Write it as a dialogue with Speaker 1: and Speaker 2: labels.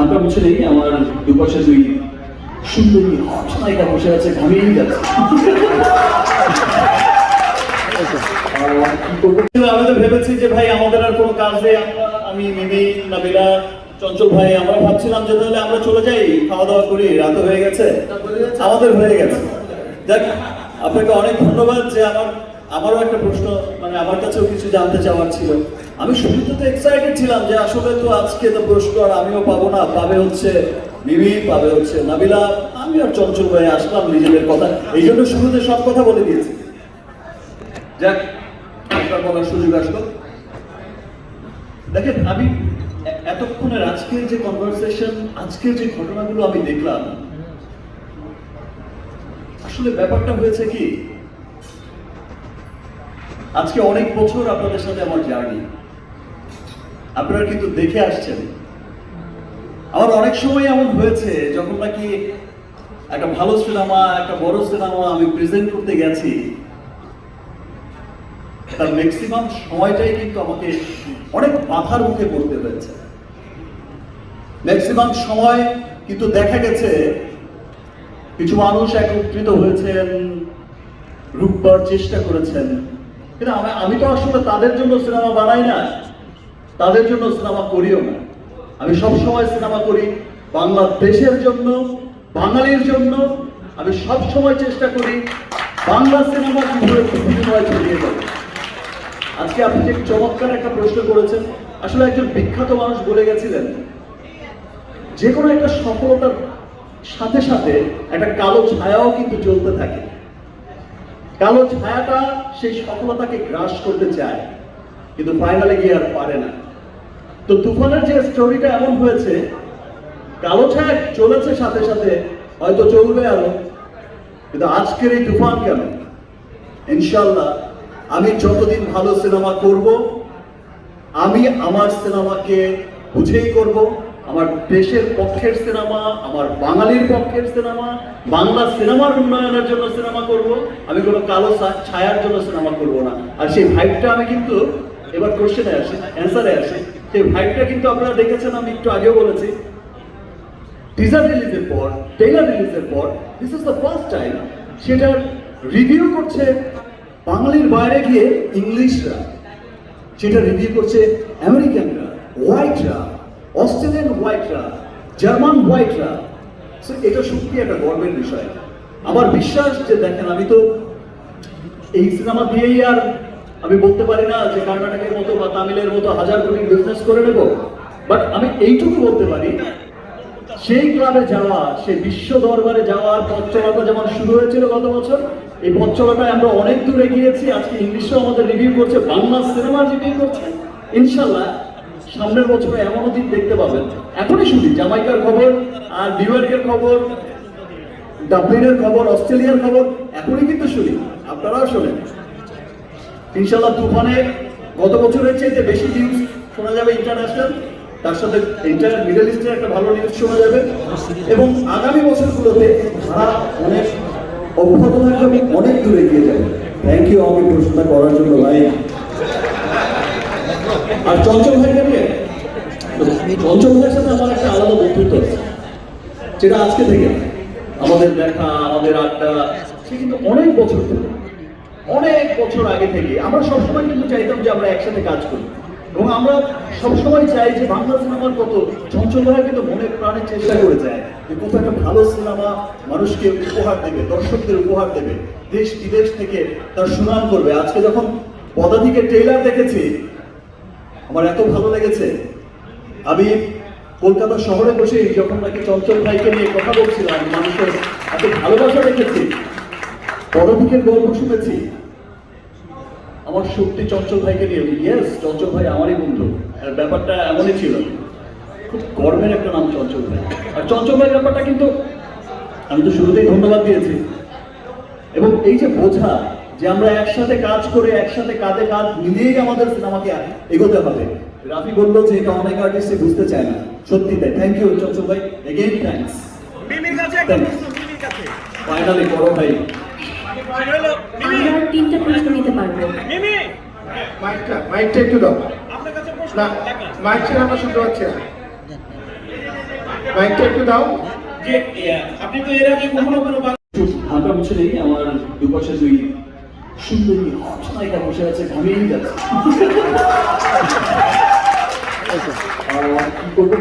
Speaker 1: নামটা মুছে নেই, আমার দুপাশে দুই সুন্দরী হট নায়িকা বসে আছে, ঘামিয়েই যাচ্ছে। আমি তো ভেবেছি যে ভাই আমাদের আর কোনো কাজ নেই, আমি মিমি, নাবিলা, চঞ্চল ভাই আমরা ভাবছিলাম যে তাহলে আমরা চলে যাই, খাওয়া দাওয়া করি, রাত হয়ে গেছে, আমাদের হয়ে গেছে। দেখ, আপনাকে অনেক ধন্যবাদ। যে আমারও একটা প্রশ্ন, মানে আমার কাছেও কিছু জানতে চাওয়ার ছিল। আমি শুরুতে তো এক্সাইটেড ছিলাম যে আসলে তো আজকে তো পুরস্কার আমিও পাবো না, পাবে হচ্ছে মিমি, পাবে হচ্ছে নাবিলা, আমি আর চঞ্চল ভাই আসলাম নিজেদের কথা, এই জন্য শুরুতে সব কথা বলে দিয়েছি। যাক, আপনার বলার সুযোগ আসলো। দেখেন, আমি এতক্ষণের আজকের যে কনভারসেশন, আজকের যে ঘটনাগুলো আমি দেখলাম, আসলে ব্যাপারটা হয়েছে কি, আজকে অনেক বছর আপনাদের সাথে আমার জার্নি, আপনারা কিন্তু দেখে আসছেন। আমার অনেক সময় এমন হয়েছে যখন নাকি একটা ভালো সিনেমা, একটা বড় সিনেমা আমি প্রেজেন্ট করতে গেছি, তার ম্যাক্সিমাম সময়টাই কিন্তু আমাকে অনেক বাধার মুখে পড়তে হয়েছে। ম্যাক্সিমাম সময় কিন্তু দেখা গেছে কিছু মানুষ একত্রিত হয়েছেন, রুখবার চেষ্টা করেছেন, কিন্তু আমি তো আসলে তাদের জন্য সিনেমা বানাই না, তাদের জন্য সিনেমা করিও না। আমি সবসময় সিনেমা করি বাংলাদেশের জন্য, বাঙালির জন্য। আমি সব সময় চেষ্টা করি বাংলা সিনেমা কিভাবে পৃথিবীময় ছড়িয়ে যাবে। আজকে আপনি যে চমৎকার একটা প্রশ্ন করেছেন, আসলে একজন বিখ্যাত মানুষ বলে গেছিলেন, যে কোনো একটা সফলতার সাথে সাথে একটা কালো ছায়াও কিন্তু চলতে থাকে। কালো ছায়াটা সেই সফলতাকে গ্রাস করতে চায়, কিন্তু ফাইনালে গিয়ে আর পারে না। তো তুফানের যে স্টোরিটা এমন হয়েছে, কালো ছায়া চলেছে সাথে সাথে, হয়তো চলবে আরো, কিন্তু আজকের এই তুফান কেন? ইনশাল্লাহ আমি যতদিন ভালো সিনেমা করব, আমি আমার সিনেমাকে বুঝেই করব, আমার দেশের পক্ষের সিনেমা, আমার বাঙালির পক্ষের সিনেমা, বাংলা সিনেমার উন্নয়নের জন্য সিনেমা করব। আমি কোনো কালো ছায়ার জন্য সিনেমা করব না। আর সেই ভাইবটা আমি কিন্তু, এবার কোশ্চেনে আসি, অ্যান্সারে আসি, সেই ভাইবটা কিন্তু আপনারা দেখেছেন, আমি একটু আগেও বলেছি, টিজার রিলিজের পর, ট্রেলার রিলিজের পর, this is the first time সেটার রিভিউ করছে বাঙালির বাইরে গিয়ে ইংলিশরা, সেটা রিভিউ করছে আমেরিকানরা, হোয়াইটরা, অস্ট্রেলিয়ান হোয়াইটরা, জার্মান হোয়াইটরা। সো এটা সত্যি একটা গর্বের বিষয়। আমার বিশ্বাস যে দেখেন, আমি তো এই সিনেমা দিয়েই আর আমি বলতে পারি না যে কর্ণাটকের মতো বা তামিলের মতো হাজার কোটি বিজনেস করে নেব, বাট আমি এইটুকু বলতে পারি, সেই ক্লাবে যাওয়া, সেই বিশ্ব দরবারে যাওয়ার পথ চলাটা যেমন শুরু হয়েছিল গত বছর, এই পথ চলাটায় আমরা অনেক দূরে গিয়েছি। আজকে ইংলিশও আমাদের রিভিউ করছে, বাংলা সিনেমা রিভিউ করছে। ইনশাল্লাহ সামনের বছরে এমনও দিন দেখতে পাবেন। এখনই শুনি জামাইকার খবর, আর নিউ ইয়র্কের খবর, ডাবলিনের খবর, অস্ট্রেলিয়ার খবর, এখনই কিন্তু শুনি, আপনারাও শোনেন। ইনশাল্লাহ তুফানে গত বছরের চেয়ে বেশি নিউজ শোনা যাবে ইন্টারন্যাশনাল, তার সাথে মিডল ইস্টের একটা ভালো নিউজ শোনা যাবে, এবং আগামী বছরগুলোতে তারা অনেক অব্যাহত থাকবে, অনেক দূরে এগিয়ে যাবে। থ্যাংক ইউ আমাকে প্রশ্নটা করার জন্য ভাই। আর চঞ্চল ভাইকে নিয়ে, চঞ্চল ভাইয়ের সাথে আমার একটা আলাদা বন্ধুত্ব আছে, যেটা আজকে থেকে আমাদের দেখা, আমাদের আড্ডা, সে কিন্তু অনেক বছর ধরে, অনেক বছর আগে থেকে আমরা সবসময় কিন্তু চাইতাম যে আমরা একসাথে কাজ করি, এবং আমরা সবসময় চাই যে বাংলা সিনেমার কত, চঞ্চল ভাই কিন্তু মনে প্রাণে চেষ্টা করে যায় যে কোথাও একটা ভালো সিনেমা মানুষকে উপহার দেবে, দর্শকদের উপহার দেবে, দেশ বিদেশ থেকে তার সুনাম করবে। আজকে যখন পদাতিকের ট্রেইলার দেখেছি, আমার এত ভালো লেগেছে। আমি কলকাতা শহরে বসে যখন নাকি চঞ্চল ভাইকে নিয়ে কথা বলছিলাম, মানুষের এত ভালোবাসা দেখেছি, পদাতিকের গল্প শুনেছি, আমার সত্যি চঞ্চল ভাইকে নিয়ে, ইয়েস চঞ্চল ভাই আমারই বন্ধু, আর ব্যাপারটা এমনই ছিল, খুব গর্বের একটা নাম চঞ্চল ভাই। আর চঞ্চল ভাই ব্যাপারটা কিন্তু আমি তো শুরুতেই ধন্যবাদ দিয়েছি, এবং এই যে বোঝা যে আমরা একসাথে কাজ করে, একসাথে কাঁধে কাঁধ মিলিয়েই আমাদের সিনেমাকে এগোতে হবে। রাফি বললো যে এটা অনেক আর্টিস্টই বুঝতে চায় না, সত্যি তাই। থ্যাংক ইউ চঞ্চল ভাই, এগেইন থ্যাঙ্কস। ফাইনালি বড় ভাই,
Speaker 2: আমরা তিনটা প্রশ্ন নিতে পারবো।
Speaker 3: মাইকটা একটু দাও। না, মাইক ছেড়ে আমরা শুনতে পাচ্ছি না।
Speaker 2: মাইকটা একটু দাও।
Speaker 3: যে আপনি তো এর আগে কখনো কোনো
Speaker 1: হালকা মুছে নেই, আমার দুপাশে দুই সুন্দরী হট নায়িকা বসে আছে, ঘামিয়ে যাচ্ছে। কি করবো